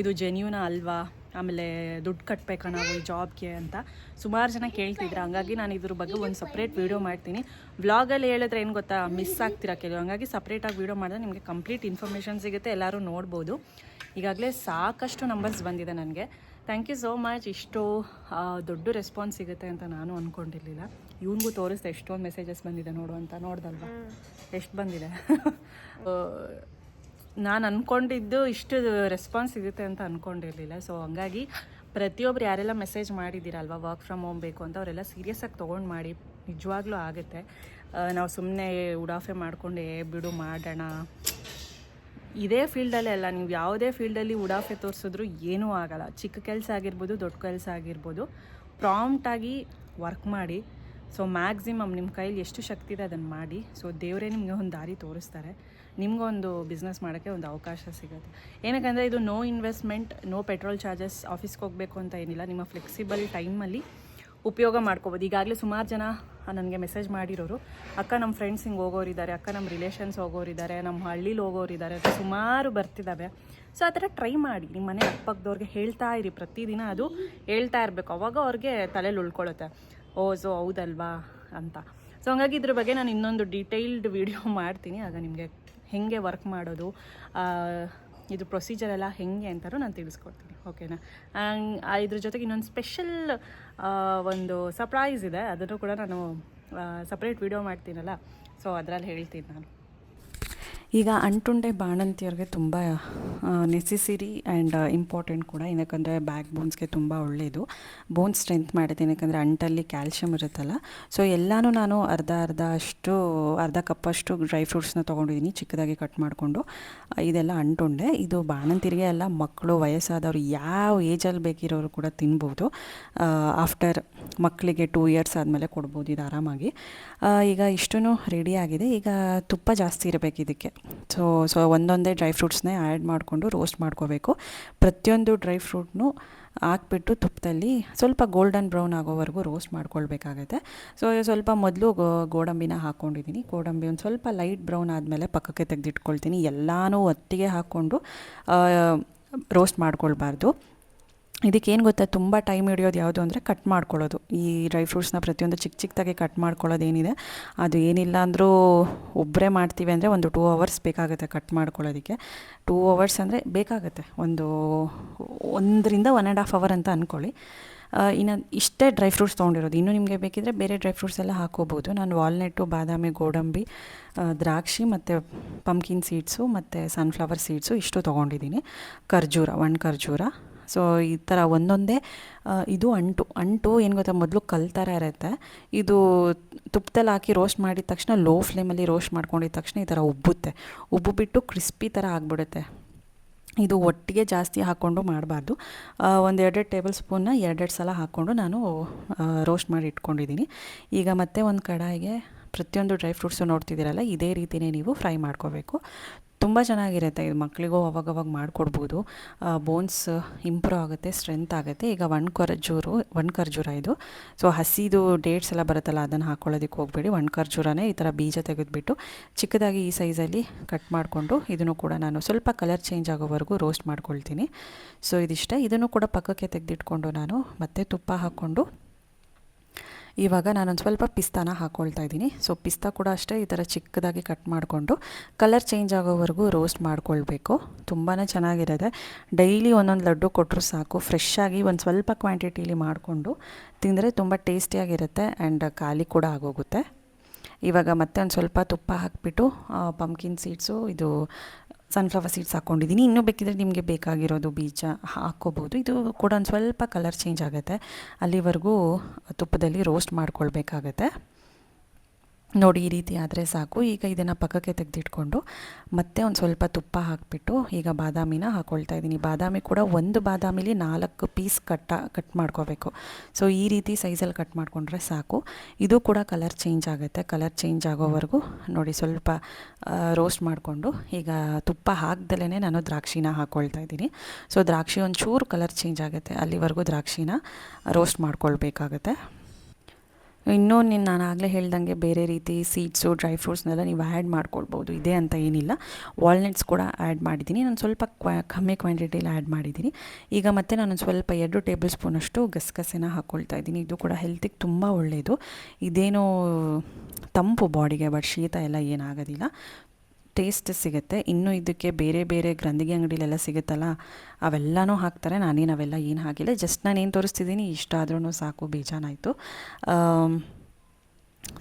ಇದು ಜೆನ್ಯೂನ ಅಲ್ವಾ, ಆಮೇಲೆ ದುಡ್ಡು ಕಟ್ಟಬೇಕಾ ನಾವು ಈ ಜಾಬ್ಗೆ ಅಂತ ಸುಮಾರು ಜನ ಕೇಳ್ತಿದ್ರು. ಹಂಗಾಗಿ ನಾನು ಇದ್ರ ಬಗ್ಗೆ ಒಂದು ಸಪ್ರೇಟ್ ವೀಡಿಯೋ ಮಾಡ್ತೀನಿ. ವ್ಲಾಗಲ್ಲಿ ಹೇಳಿದ್ರೆ ಏನು ಗೊತ್ತಾ, ಮಿಸ್ ಆಗ್ತಿರ ಕೆಲವು. ಹಂಗಾಗಿ ಸಪ್ರೇಟಾಗಿ ವೀಡಿಯೋ ಮಾಡಿದ್ರೆ ನಿಮಗೆ ಕಂಪ್ಲೀಟ್ ಇನ್ಫಾರ್ಮೇಷನ್ ಸಿಗುತ್ತೆ, ಎಲ್ಲರೂ ನೋಡ್ಬೋದು. ಈಗಾಗಲೇ ಸಾಕಷ್ಟು ನಂಬರ್ಸ್ ಬಂದಿದೆ ನನಗೆ. Thank you so much. ಇಷ್ಟು ದೊಡ್ಡ ರೆಸ್ಪಾನ್ಸ್ ಸಿಗುತ್ತೆ ಅಂತ ನಾನು ಅಂದ್ಕೊಂಡಿರಲಿಲ್ಲ. ಇವನಿಗೂ ತೋರಿಸ್ದೆ ಎಷ್ಟೊಂದು ಮೆಸೇಜಸ್ ಬಂದಿದೆ ನೋಡು ಅಂತ. ನೋಡ್ದಲ್ವಾ ಎಷ್ಟು ಬಂದಿದೆ. ನಾನು ಅಂದ್ಕೊಂಡಿದ್ದು ಇಷ್ಟು ರೆಸ್ಪಾನ್ಸ್ ಸಿಗುತ್ತೆ ಅಂತ ಅಂದ್ಕೊಂಡಿರಲಿಲ್ಲ. ಸೊ ಹಂಗಾಗಿ ಪ್ರತಿಯೊಬ್ಬರು ಯಾರೆಲ್ಲ ಮೆಸೇಜ್ ಮಾಡಿದ್ದೀರಲ್ವ ವರ್ಕ್ ಫ್ರಮ್ ಹೋಮ್ ಬೇಕು ಅಂತ, ಅವರೆಲ್ಲ ಸೀರಿಯಸ್ಸಾಗಿ ತೊಗೊಂಡು ಮಾಡಿ. ನಿಜವಾಗ್ಲೂ ಆಗುತ್ತೆ. ನಾವು ಸುಮ್ಮನೆ ಉಡಾಫೆ ಮಾಡಿಕೊಂಡು ಬಿಡು ಮಾಡೋಣ, ಇದೇ ಫೀಲ್ಡಲ್ಲೇ ಅಲ್ಲ, ನೀವು ಯಾವುದೇ ಫೀಲ್ಡಲ್ಲಿ ಉಡಾಫೆ ತೋರಿಸಿದ್ರು ಏನೂ ಆಗೋಲ್ಲ. ಚಿಕ್ಕ ಕೆಲಸ ಆಗಿರ್ಬೋದು, ದೊಡ್ಡ ಕೆಲಸ ಆಗಿರ್ಬೋದು, ಪ್ರಾಂಪ್ಟಾಗಿ ವರ್ಕ್ ಮಾಡಿ. ಸೊ ಮ್ಯಾಕ್ಸಿಮಮ್ ನಿಮ್ಮ ಕೈಲಿ ಎಷ್ಟು ಶಕ್ತಿ ಇದೆ ಅದನ್ನು ಮಾಡಿ. ಸೊ ದೇವರೇ ನಿಮಗೆ ಒಂದು ದಾರಿ ತೋರಿಸ್ತಾರೆ, ನಿಮಗೊಂದು ಬಿಸ್ನೆಸ್ ಮಾಡೋಕ್ಕೆ ಒಂದು ಅವಕಾಶ ಸಿಗುತ್ತೆ. ಏನಕ್ಕಂದರೆ ಇದು no investment, no petrol charges, ಆಫೀಸ್ಗೆ ಹೋಗಬೇಕು ಅಂತ ಏನಿಲ್ಲ. ನಿಮ್ಮ ಫ್ಲೆಕ್ಸಿಬಲ್ ಟೈಮಲ್ಲಿ ಉಪಯೋಗ ಮಾಡ್ಕೋಬೋದು. ಈಗಾಗಲೇ ಸುಮಾರು ಜನ ನನಗೆ ಮೆಸೇಜ್ ಮಾಡಿರೋರು, ಅಕ್ಕ ನಮ್ಮ ಫ್ರೆಂಡ್ಸ್ ಹಿಂಗೆ ಹೋಗೋರಿದ್ದಾರೆ, ಅಕ್ಕ ನಮ್ಮ ರಿಲೇಷನ್ಸ್ ಹೋಗೋರಿದ್ದಾರೆ, ನಮ್ಮ ಹಳ್ಳೀಲಿ ಹೋಗೋರಿದ್ದಾರೆ ಅಂತ ಸುಮಾರು ಬರ್ತಿದ್ದಾವೆ. ಸೊ ಆ ಥರ ಟ್ರೈ ಮಾಡಿ. ನಿಮ್ಮ ಮನೆ ಅಕ್ಕಪಕ್ಕದವ್ರಿಗೆ ಹೇಳ್ತಾ ಇರಿ, ಪ್ರತಿದಿನ ಅದು ಹೇಳ್ತಾ ಇರಬೇಕು. ಅವಾಗ ಅವ್ರಿಗೆ ತಲೆಯಲ್ಲಿ ಉಳ್ಕೊಳ್ಳುತ್ತೆ, ಓ ಸೊ ಹೌದಲ್ವಾ ಅಂತ. ಸೊ ಹಂಗಾಗಿ ಇದ್ರ ಬಗ್ಗೆ ನಾನು ಇನ್ನೊಂದು ಡೀಟೇಲ್ಡ್ ವಿಡಿಯೋ ಮಾಡ್ತೀನಿ. ಆಗ ನಿಮಗೆ ಹೇಗೆ ವರ್ಕ್ ಮಾಡೋದು, ಇದು ಪ್ರೊಸೀಜರ್ ಎಲ್ಲ ಹೇಗೆ ಅಂತಾರೂ ನಾನು ತಿಳಿಸ್ಕೊಡ್ತೀನಿ, ಓಕೆನಾ. ಇದ್ರ ಜೊತೆಗೆ ಇನ್ನೊಂದು ಸ್ಪೆಷಲ್ ಒಂದು ಸರ್ಪ್ರೈಸ್ ಇದೆ, ಅದನ್ನು ಕೂಡ ನಾನು ಸಪ್ರೇಟ್ ವಿಡಿಯೋ ಮಾಡ್ತೀನಲ್ಲ, ಸೊ ಅದರಲ್ಲಿ ಹೇಳ್ತೀನಿ ನಾನು. ಈಗ ಅಂಟುಂಡೆ ಬಾಣಂತಿಯವ್ರಿಗೆ ತುಂಬ ನೆಸೆಸರಿ ಆ್ಯಂಡ್ ಇಂಪಾರ್ಟೆಂಟ್ ಕೂಡ. ಏನಕ್ಕಂದರೆ ಬ್ಯಾಕ್ ಬೋನ್ಸ್ಗೆ ತುಂಬ ಒಳ್ಳೆಯದು, ಬೋನ್ ಸ್ಟ್ರೆಂತ್ ಮಾಡುತ್ತೆ. ಏನಕ್ಕಂದರೆ ಅಂಟಲ್ಲಿ ಕ್ಯಾಲ್ಶಿಯಮ್ ಇರುತ್ತಲ್ಲ. ಸೊ ಎಲ್ಲನೂ ನಾನು ಅರ್ಧ ಕಪ್ಪಷ್ಟು ಡ್ರೈ ಫ್ರೂಟ್ಸ್ನ ತೊಗೊಂಡಿದ್ದೀನಿ, ಚಿಕ್ಕದಾಗಿ ಕಟ್ ಮಾಡಿಕೊಂಡು. ಇದೆಲ್ಲ ಅಂಟುಂಡೆ. ಇದು ಬಾಣಂತಿರಿಗೆ ಎಲ್ಲ, ಮಕ್ಕಳು, ವಯಸ್ಸಾದವರು, ಯಾವ ಏಜಲ್ಲಿ ಬೇಕಿರೋರು ಕೂಡ ತಿನ್ಬೋದು. ಆಫ್ಟರ್ ಮಕ್ಕಳಿಗೆ 2 years ಆದಮೇಲೆ ಕೊಡ್ಬೋದು ಇದು ಆರಾಮಾಗಿ. ಈಗ ಇಷ್ಟೂ ರೆಡಿಯಾಗಿದೆ. ಈಗ ತುಪ್ಪ ಜಾಸ್ತಿ ಇರಬೇಕು ಇದಕ್ಕೆ. ಸೊ ಒಂದೊಂದೇ ಡ್ರೈ ಫ್ರೂಟ್ಸ್ನೇ ಆ್ಯಡ್ ಮಾಡಿಕೊಂಡು ರೋಸ್ಟ್ ಮಾಡ್ಕೋಬೇಕು. ಪ್ರತಿಯೊಂದು ಡ್ರೈ ಫ್ರೂಟ್ನು ಹಾಕ್ಬಿಟ್ಟು ತುಪ್ಪದಲ್ಲಿ ಸ್ವಲ್ಪ ಗೋಲ್ಡನ್ ಬ್ರೌನ್ ಆಗೋವರೆಗೂ ರೋಸ್ಟ್ ಮಾಡ್ಕೊಳ್ಬೇಕಾಗತ್ತೆ. ಸೊ ಸ್ವಲ್ಪ ಮೊದಲು ಗೋಡಂಬಿನ ಹಾಕ್ಕೊಂಡಿದ್ದೀನಿ. ಗೋಡಂಬಿ ಒಂದು ಸ್ವಲ್ಪ ಲೈಟ್ ಬ್ರೌನ್ ಆದಮೇಲೆ ಪಕ್ಕಕ್ಕೆ ತೆಗೆದಿಟ್ಕೊಳ್ತೀನಿ. ಎಲ್ಲನೂ ಒಟ್ಟಿಗೆ ಹಾಕ್ಕೊಂಡು ರೋಸ್ಟ್ ಮಾಡ್ಕೊಳ್ಬಾರ್ದು. ಇದಕ್ಕೇನು ಗೊತ್ತಾ, ತುಂಬ ಟೈಮ್ ಹಿಡಿಯೋದು ಯಾವುದು ಅಂದರೆ ಕಟ್ ಮಾಡ್ಕೊಳ್ಳೋದು. ಈ ಡ್ರೈ ಫ್ರೂಟ್ಸ್ನ ಪ್ರತಿಯೊಂದು ಚಿಕ್ಕದಾಗಿ ಕಟ್ ಮಾಡ್ಕೊಳ್ಳೋದೇನಿದೆ, ಅದು ಏನಿಲ್ಲ ಅಂದರೂ ಒಬ್ಬರೇ ಮಾಡ್ತೀವಿ ಅಂದರೆ ಒಂದು 2 hours ಬೇಕಾಗುತ್ತೆ ಕಟ್ ಮಾಡ್ಕೊಳ್ಳೋದಕ್ಕೆ. 2 hours ಅಂದರೆ ಬೇಕಾಗುತ್ತೆ, 1 1.5 hour ಅಂತ ಅಂದ್ಕೊಳ್ಳಿ. ಇನ್ನು ಇಷ್ಟೇ ಡ್ರೈ ಫ್ರೂಟ್ಸ್ ತೊಗೊಂಡಿರೋದು. ಇನ್ನೂ ನಿಮಗೆ ಬೇಕಿದ್ದರೆ ಬೇರೆ ಡ್ರೈ ಫ್ರೂಟ್ಸ್ ಎಲ್ಲ ಹಾಕ್ಕೋಬೋದು. ನಾನು ವಾಲ್ನಟ್ಟು, ಬಾದಾಮಿ, ಗೋಡಂಬಿ, ದ್ರಾಕ್ಷಿ ಮತ್ತು ಪಂಪ್ಕಿನ್ ಸೀಡ್ಸು ಮತ್ತು ಸನ್ಫ್ಲವರ್ ಸೀಡ್ಸು ಇಷ್ಟು ತೊಗೊಂಡಿದ್ದೀನಿ. ಖರ್ಜೂರ, 1 ಖರ್ಜೂರ. ಸೊ ಈ ಥರ ಒಂದೊಂದೇ. ಇದು ಅಂಟು ಏನು ಗೊತ್ತಾ, ಮೊದಲು ಕಲ್ ಥರ ಇರುತ್ತೆ. ಇದು ತುಪ್ಪದಲ್ಲಿ ಹಾಕಿ ರೋಸ್ಟ್ ಮಾಡಿದ ತಕ್ಷಣ, ಲೋ ಫ್ಲೇಮಲ್ಲಿ ರೋಸ್ಟ್ ಮಾಡ್ಕೊಂಡಿದ್ದ ತಕ್ಷಣ ಈ ಥರ ಉಬ್ಬುಬಿಟ್ಟು ಕ್ರಿಸ್ಪಿ ಥರ ಆಗಿಬಿಡುತ್ತೆ. ಇದು ಒಟ್ಟಿಗೆ ಜಾಸ್ತಿ ಹಾಕ್ಕೊಂಡು ಮಾಡಬಾರ್ದು. 1-2 ಟೇಬಲ್ ಸ್ಪೂನ್ನ 2 ಸಲ ಹಾಕ್ಕೊಂಡು ನಾನು ರೋಸ್ಟ್ ಮಾಡಿ ಇಟ್ಕೊಂಡಿದ್ದೀನಿ. ಈಗ ಮತ್ತೆ ಒಂದು ಕಡಾಯಿಗೆ ಪ್ರತಿಯೊಂದು ಡ್ರೈ ಫ್ರೂಟ್ಸು ನೋಡ್ತಿದ್ದೀರಲ್ಲ ಇದೇ ರೀತಿಯೇ ನೀವು ಫ್ರೈ ಮಾಡ್ಕೋಬೇಕು. ತುಂಬ ಚೆನ್ನಾಗಿರುತ್ತೆ ಇದು, ಮಕ್ಕಳಿಗೂ ಅವಾಗವಾಗ ಮಾಡಿಕೊಡ್ಬೋದು. ಬೋನ್ಸ್ ಇಂಪ್ರೂವ್ ಆಗುತ್ತೆ, ಸ್ಟ್ರೆಂತ್ ಆಗುತ್ತೆ. ಈಗ ಒಣ ಖರ್ಜೂರ ಇದು. ಸೊ ಹಸಿದು ಡೇಟ್ಸ್ ಎಲ್ಲ ಬರುತ್ತಲ್ಲ ಅದನ್ನು ಹಾಕ್ಕೊಳ್ಳೋದಕ್ಕೆ ಹೋಗಬೇಡಿ. ಒಣ ಖರ್ಜೂರನೇ ಈ ಥರ ಬೀಜ ತೆಗೆದುಬಿಟ್ಟು ಚಿಕ್ಕದಾಗಿ ಈ ಸೈಜಲ್ಲಿ ಕಟ್ ಮಾಡಿಕೊಂಡು ಇದನ್ನು ಕೂಡ ನಾನು ಸ್ವಲ್ಪ ಕಲರ್ ಚೇಂಜ್ ಆಗೋವರೆಗೂ ರೋಸ್ಟ್ ಮಾಡ್ಕೊಳ್ತೀನಿ. ಸೊ ಇದಿಷ್ಟೇ. ಇದನ್ನು ಕೂಡ ಪಕ್ಕಕ್ಕೆ ತೆಗೆದಿಟ್ಕೊಂಡು ನಾನು ಮತ್ತೆ ತುಪ್ಪ ಹಾಕ್ಕೊಂಡು ಇವಾಗ ನಾನೊಂದು ಸ್ವಲ್ಪ ಪಿಸ್ತಾನ ಹಾಕ್ಕೊಳ್ತಾ ಇದ್ದೀನಿ. ಸೊ ಪಿಸ್ತಾ ಕೂಡ ಅಷ್ಟೇ ಈ ಥರ ಚಿಕ್ಕದಾಗಿ ಕಟ್ ಮಾಡಿಕೊಂಡು ಕಲರ್ ಚೇಂಜ್ ಆಗೋವರೆಗೂ ರೋಸ್ಟ್ ಮಾಡ್ಕೊಳ್ಬೇಕು. ತುಂಬಾ ಚೆನ್ನಾಗಿರುತ್ತೆ. ಡೈಲಿ ಒಂದೊಂದು ಲಡ್ಡು ಕೊಟ್ಟರು ಸಾಕು. ಫ್ರೆಶ್ಶಾಗಿ ಒಂದು ಸ್ವಲ್ಪ ಕ್ವಾಂಟಿಟೀಲಿ ಮಾಡಿಕೊಂಡು ತಿಂದರೆ ತುಂಬ ಟೇಸ್ಟಿಯಾಗಿರುತ್ತೆ ಆ್ಯಂಡ್ ಖಾಲಿ ಕೂಡ ಆಗೋಗುತ್ತೆ. ಇವಾಗ ಮತ್ತೆ ಒಂದು ಸ್ವಲ್ಪ ತುಪ್ಪ ಹಾಕಿಬಿಟ್ಟು ಪಂಪ್ಕಿನ್ ಸೀಡ್ಸು, ಇದು ಸನ್ಫ್ಲವರ್ ಸೀಡ್ಸ್ ಹಾಕ್ಕೊಂಡಿದ್ದೀನಿ. ಇನ್ನೂ ಬೇಕಿದ್ರೆ ನಿಮಗೆ ಬೇಕಾಗಿರೋದು ಬೀಜ ಹಾಕ್ಕೋಬೋದು. ಇದು ಕೂಡ ಒಂದು ಸ್ವಲ್ಪ ಕಲರ್ ಚೇಂಜ್ ಆಗುತ್ತೆ, ಅಲ್ಲಿವರೆಗೂ ತುಪ್ಪದಲ್ಲಿ ರೋಸ್ಟ್ ಮಾಡ್ಕೊಳ್ಬೇಕಾಗತ್ತೆ. ನೋಡಿ ಈ ರೀತಿ ಆದರೆ ಸಾಕು. ಈಗ ಇದನ್ನು ಪಕ್ಕಕ್ಕೆ ತೆಗೆದಿಟ್ಕೊಂಡು ಮತ್ತೆ ಒಂದು ಸ್ವಲ್ಪ ತುಪ್ಪ ಹಾಕಿಬಿಟ್ಟು ಈಗ ಬಾದಾಮಿನ ಹಾಕ್ಕೊಳ್ತಾ ಇದ್ದೀನಿ. ಬಾದಾಮಿ ಕೂಡ ಒಂದು ಬಾದಾಮಿಲಿ 4 ಪೀಸ್ ಕಟ್ ಮಾಡ್ಕೋಬೇಕು. ಸೊ ಈ ರೀತಿ ಸೈಜಲ್ಲಿ ಕಟ್ ಮಾಡಿಕೊಂಡ್ರೆ ಸಾಕು. ಇದು ಕೂಡ ಕಲರ್ ಚೇಂಜ್ ಆಗುತ್ತೆ. ಕಲರ್ ಚೇಂಜ್ ಆಗೋವರೆಗೂ ನೋಡಿ ಸ್ವಲ್ಪ ರೋಸ್ಟ್ ಮಾಡಿಕೊಂಡು ಈಗ ತುಪ್ಪ ಹಾಕ್ದಲೇ ನಾನು ದ್ರಾಕ್ಷಿನ ಹಾಕ್ಕೊಳ್ತಾ ಇದ್ದೀನಿ. ಸೊ ದ್ರಾಕ್ಷಿ ಒಂಚೂರು ಕಲರ್ ಚೇಂಜ್ ಆಗುತ್ತೆ, ಅಲ್ಲಿವರೆಗೂ ದ್ರಾಕ್ಷಿನ ರೋಸ್ಟ್ ಮಾಡ್ಕೊಳ್ಬೇಕಾಗತ್ತೆ. ಇನ್ನೂ ನಾನು ಆಗಲೇ ಹೇಳ್ದಂಗೆ ಬೇರೆ ರೀತಿ ಸೀಡ್ಸು, ಡ್ರೈ ಫ್ರೂಟ್ಸ್ನೆಲ್ಲ ನೀವು ಆ್ಯಡ್ ಮಾಡ್ಕೊಳ್ಬೋದು, ಇದೆ ಅಂತ ಏನಿಲ್ಲ. ವಾಲ್ನಟ್ಸ್ ಕೂಡ ಆ್ಯಡ್ ಮಾಡಿದ್ದೀನಿ, ನಾನು ಸ್ವಲ್ಪ ಕಮ್ಮಿ ಕ್ವಾಂಟಿಟಿಲಿ ಆ್ಯಡ್ ಮಾಡಿದ್ದೀನಿ. ಈಗ ಮತ್ತೆ ನಾನು ಸ್ವಲ್ಪ 2 ಟೇಬಲ್ ಸ್ಪೂನಷ್ಟು ಗಸಗಸೆನ ಹಾಕ್ಕೊಳ್ತಾ ಇದ್ದೀನಿ. ಇದು ಕೂಡ ಹೆಲ್ತಿಗೆ ತುಂಬ ಒಳ್ಳೆಯದು. ಇದೇನು ತಂಪು ಬಾಡಿಗೆ, ಬಟ್ ಶೀತ ಎಲ್ಲ ಏನಾಗೋದಿಲ್ಲ, ಟೇಸ್ಟ್ ಸಿಗುತ್ತೆ. ಇನ್ನು ಇದಕ್ಕೆ ಬೇರೆ ಬೇರೆ ಗ್ರಂಥಿಗೆ ಅಂಗಡಿಲೆಲ್ಲ ಸಿಗುತ್ತಲ್ಲ ಅವೆಲ್ಲನೂ ಹಾಕ್ತಾರೆ. ಅವೆಲ್ಲ ಏನು ಹಾಕಿಲ್ಲ, ಜಸ್ಟ್ ನಾನೇನು ತೋರಿಸ್ತಿದ್ದೀನಿ ಇಷ್ಟ ಆದ್ರೂ ಸಾಕು, ಬೇಜಾನಾಯಿತು.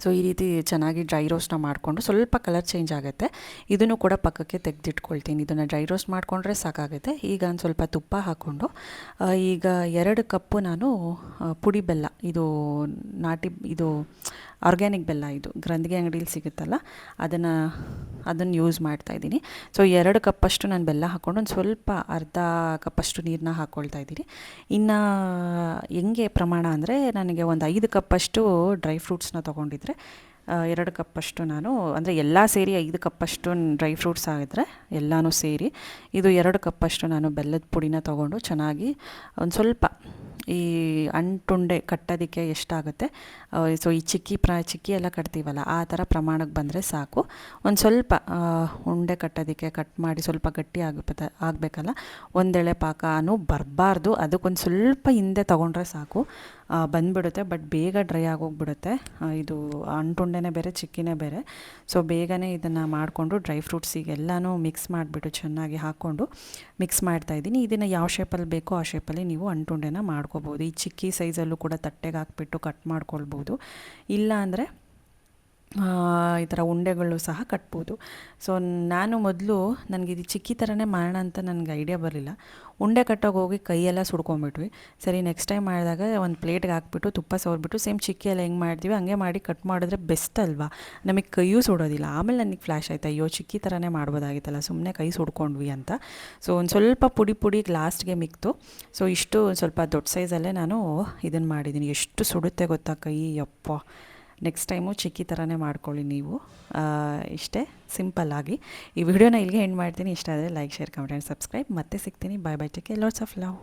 ಸೊ ಈ ರೀತಿ ಚೆನ್ನಾಗಿ ಡ್ರೈ ರೋಸ್ಟ್ನ ಮಾಡಿಕೊಂಡು ಸ್ವಲ್ಪ ಕಲರ್ ಚೇಂಜ್ ಆಗುತ್ತೆ. ಇದನ್ನು ಕೂಡ ಪಕ್ಕಕ್ಕೆ ತೆಗೆದಿಟ್ಕೊಳ್ತೀನಿ. ಇದನ್ನು ಡ್ರೈ ರೋಸ್ಟ್ ಮಾಡಿಕೊಂಡ್ರೆ ಸಾಕಾಗುತ್ತೆ. ಈಗ ಒಂದು ಸ್ವಲ್ಪ ತುಪ್ಪ ಹಾಕ್ಕೊಂಡು ಈಗ 2 ಕಪ್ಪು ನಾನು ಪುಡಿ ಬೆಲ್ಲ, ಇದು ಆರ್ಗ್ಯಾನಿಕ್ ಬೆಲ್ಲ, ಇದು ಗ್ರಂಥಿಗೆ ಅಂಗಡೀಲಿ ಸಿಗುತ್ತಲ್ಲ ಅದನ್ನು ಯೂಸ್ ಮಾಡ್ತಾಯಿದ್ದೀನಿ. ಸೊ 2 ಕಪ್ಪಷ್ಟು ನಾನು ಬೆಲ್ಲ ಹಾಕ್ಕೊಂಡು ಒಂದು ಸ್ವಲ್ಪ ಅರ್ಧ ಕಪ್ಪಷ್ಟು ನೀರನ್ನ ಹಾಕ್ಕೊಳ್ತಾ ಇದ್ದೀನಿ. ಇನ್ನು ಹೆಂಗೆ ಪ್ರಮಾಣ ಅಂದರೆ ನನಗೆ ಒಂದು 5 ಕಪ್ಪಷ್ಟು ಡ್ರೈ ಫ್ರೂಟ್ಸ್ನ ತೊಗೊಂಡಿದ್ರೆ 2 ಕಪ್ಪಷ್ಟು ನಾನು, ಅಂದರೆ ಎಲ್ಲ ಸೇರಿ 5 ಕಪ್ಪಷ್ಟು ಡ್ರೈ ಫ್ರೂಟ್ಸ್ ಆಗಿದ್ರೆ ಎಲ್ಲನೂ ಸೇರಿ ಇದು 2 ಕಪ್ಪಷ್ಟು ನಾನು ಬೆಲ್ಲದ ಪುಡಿನ ತೊಗೊಂಡು ಚೆನ್ನಾಗಿ ಒಂದು ಸ್ವಲ್ಪ ಈ ಅಂಟುಂಡೆ ಕಟ್ಟೋದಕ್ಕೆ ಎಷ್ಟಾಗುತ್ತೆ, ಸೊ ಈ ಚಿಕ್ಕಿ ಎಲ್ಲ ಕಟ್ತೀವಲ್ಲ ಆ ಥರ ಪ್ರಮಾಣಕ್ಕೆ ಬಂದರೆ ಸಾಕು. ಒಂದು ಸ್ವಲ್ಪ ಉಂಡೆ ಕಟ್ಟೋದಕ್ಕೆ ಕಟ್ ಮಾಡಿ ಸ್ವಲ್ಪ ಗಟ್ಟಿ ಆಗಬೇಕಲ್ಲ, ಒಂದೆಳೆ ಪಾಕನೂ ಬರಬಾರ್ದು, ಅದಕ್ಕೊಂದು ಸ್ವಲ್ಪ ಹಿಂದೆ ತೊಗೊಂಡ್ರೆ ಸಾಕು, ಬಂದುಬಿಡುತ್ತೆ. ಬಟ್ ಬೇಗ ಡ್ರೈ ಆಗೋಗ್ಬಿಡುತ್ತೆ. ಇದು ಅಂಟುಂಡೆನೇ ಬೇರೆ, ಚಿಕ್ಕಿನೇ ಬೇರೆ. ಸೊ ಬೇಗನೆ ಇದನ್ನು ಮಾಡಿಕೊಂಡು ಡ್ರೈ ಫ್ರೂಟ್ಸಿಗೆ ಎಲ್ಲನೂ ಮಿಕ್ಸ್ ಮಾಡಿಬಿಟ್ಟು ಚೆನ್ನಾಗಿ ಹಾಕ್ಕೊಂಡು ಮಿಕ್ಸ್ ಮಾಡ್ತಾಯಿದ್ದೀನಿ. ಇದನ್ನು ಯಾವ ಶೇಪಲ್ಲಿ ಬೇಕೋ ಆ ಶೇಪಲ್ಲಿ ನೀವು ಅಂಟುಂಡೆನ ಮಾಡ್ಕೋಬೋದು. ಈ ಚಿಕ್ಕಿ ಸೈಜಲ್ಲೂ ಕೂಡ ತಟ್ಟೆಗೆ ಹಾಕ್ಬಿಟ್ಟು ಕಟ್ ಮಾಡ್ಕೊಳ್ಬೋದು, ಇಲ್ಲ ಅಂದರೆ ಈ ಥರ ಉಂಡೆಗಳು ಸಹ ಕಟ್ಬೋದು. ಸೊ ನಾನು ಮೊದಲು ನನಗೆ ಇದು ಚಿಕ್ಕಿ ಥರನೇ ಮಾಡೋಣ ಅಂತ ನನಗೆ ಐಡಿಯಾ ಬರಲಿಲ್ಲ. ಉಂಡೆ ಕಟ್ಟೋಗಿ ಹೋಗಿ ಕೈಯೆಲ್ಲ ಸುಡ್ಕೊಂಬಿಟ್ವಿ. ಸರಿ ನೆಕ್ಸ್ಟ್ ಟೈಮ್ ಮಾಡಿದಾಗ ಒಂದು ಪ್ಲೇಟ್ಗೆ ಹಾಕ್ಬಿಟ್ಟು ತುಪ್ಪ ಸವರ್ಬಿಟ್ಟು ಸೇಮ್ ಚಿಕ್ಕಿ ಎಲ್ಲ ಹೆಂಗೆ ಮಾಡ್ತೀವಿ ಹಂಗೆ ಮಾಡಿ ಕಟ್ ಮಾಡಿದ್ರೆ ಬೆಸ್ಟ್ ಅಲ್ವಾ, ನಮಗೆ ಕೈಯೂ ಸುಡೋದಿಲ್ಲ. ಆಮೇಲೆ ನನಗೆ ಫ್ಲ್ಯಾಶ್ ಆಯಿತು, ಅಯ್ಯೋ ಚಿಕ್ಕಿ ಥರನೇ ಮಾಡ್ಬೋದಾಗಿತ್ತಲ್ಲ, ಸುಮ್ಮನೆ ಕೈ ಸುಡ್ಕೊಂಡ್ವಿ ಅಂತ. ಸೊ ಒಂದು ಸ್ವಲ್ಪ ಪುಡಿ ಲಾಸ್ಟ್ಗೆ ಮಿಕ್ತು. ಸೊ ಇಷ್ಟು ಸ್ವಲ್ಪ ದೊಡ್ಡ ಸೈಜಲ್ಲೇ ನಾನು ಇದನ್ನು ಮಾಡಿದ್ದೀನಿ. ಎಷ್ಟು ಸುಡುತ್ತೆ ಗೊತ್ತಾ ಕೈ, ಯಪ್ಪ. ನೆಕ್ಸ್ಟ್ ಟೈಮು ಚಿಕ್ಕಿ ಥರನೇ ಮಾಡ್ಕೊಳ್ಳಿ ನೀವು. ಇಷ್ಟೇ ಸಿಂಪಲ್ಲಾಗಿ ಈ ವಿಡಿಯೋನ ಇಲ್ಲಿಗೆ ಎಂಡ್ ಮಾಡ್ತೀನಿ. ಇಷ್ಟ ಆದರೆ like, share, comment and subscribe. ಮತ್ತೆ ಸಿಗ್ತೀನಿ. Bye, take care, lots of love.